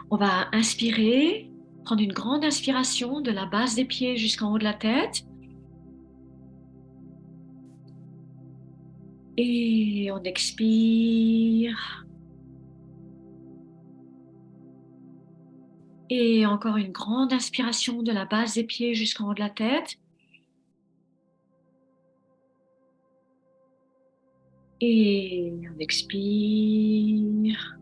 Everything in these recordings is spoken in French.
On va inspirer, prendre une grande inspiration de la base des pieds jusqu'en haut de la tête. Et on expire. Et encore une grande inspiration de la base des pieds jusqu'en haut de la tête. Et on expire.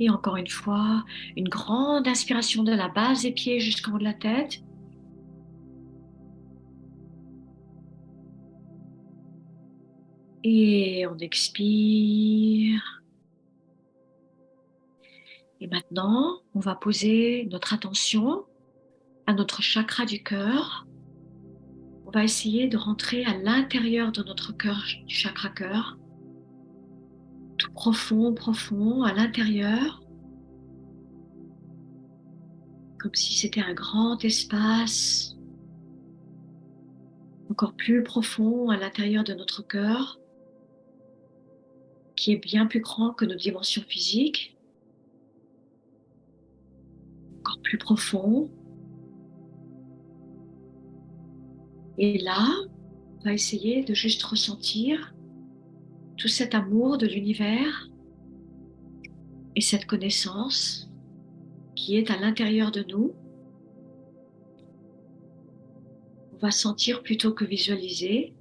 Et encore une fois, une grande inspiration de la base des pieds jusqu'en haut de la tête. Et on expire. Et maintenant, on va poser notre attention à notre chakra du cœur. On va essayer de rentrer à l'intérieur de notre cœur, du chakra cœur, tout profond, profond, à l'intérieur, comme si c'était un grand espace, encore plus profond à l'intérieur de notre cœur, qui est bien plus grand que nos dimensions physiques, encore plus profond. Et là, on va essayer de juste ressentir tout cet amour de l'univers et cette connaissance qui est à l'intérieur de nous. On va sentir plutôt que visualiser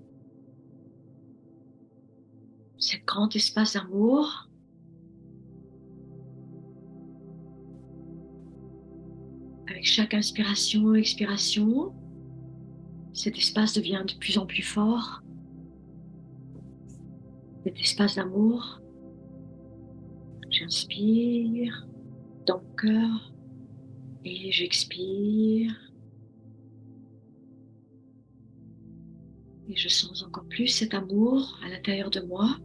cet grand espace d'amour. Avec chaque inspiration et expiration, cet espace devient de plus en plus fort. Cet espace d'amour. J'inspire dans mon cœur et j'expire. Et je sens encore plus cet amour à l'intérieur de moi.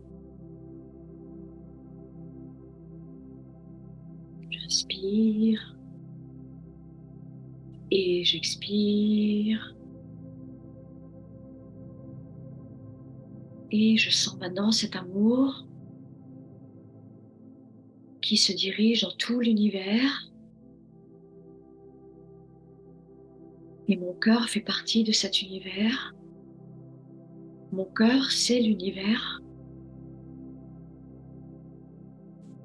J'inspire et j'expire. Et je sens maintenant cet amour qui se dirige dans tout l'univers. Et mon cœur fait partie de cet univers. Mon cœur, c'est l'univers.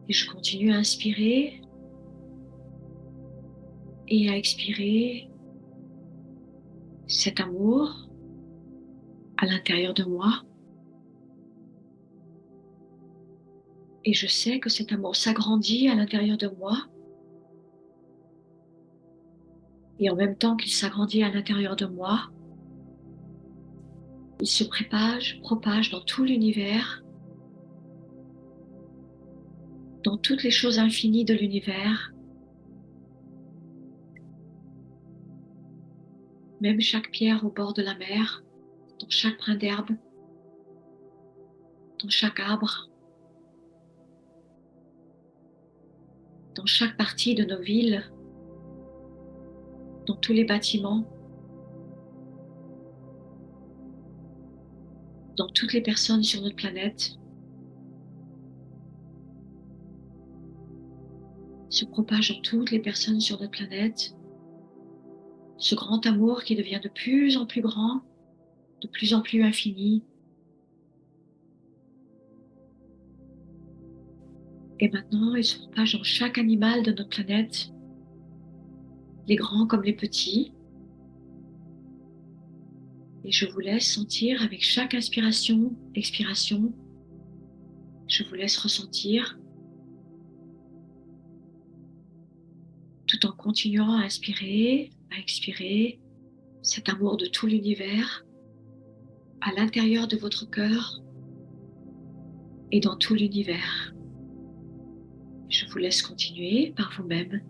Et je continue à inspirer et à expirer cet amour à l'intérieur de moi. Et je sais que cet amour s'agrandit à l'intérieur de moi. Et en même temps qu'il s'agrandit à l'intérieur de moi, il se propage dans tout l'univers, dans toutes les choses infinies de l'univers. Même chaque pierre au bord de la mer, dans chaque brin d'herbe, dans chaque arbre, dans chaque partie de nos villes, dans tous les bâtiments, dans toutes les personnes sur notre planète, se propage dans toutes les personnes sur notre planète, ce grand amour qui devient de plus en plus grand, de plus en plus infini. Et maintenant, il se propage dans chaque animal de notre planète, les grands comme les petits. Et je vous laisse sentir avec chaque inspiration, expiration, je vous laisse ressentir, tout en continuant à inspirer, à expirer, cet amour de tout l'univers à l'intérieur de votre cœur et dans tout l'univers. Je vous laisse continuer par vous-même.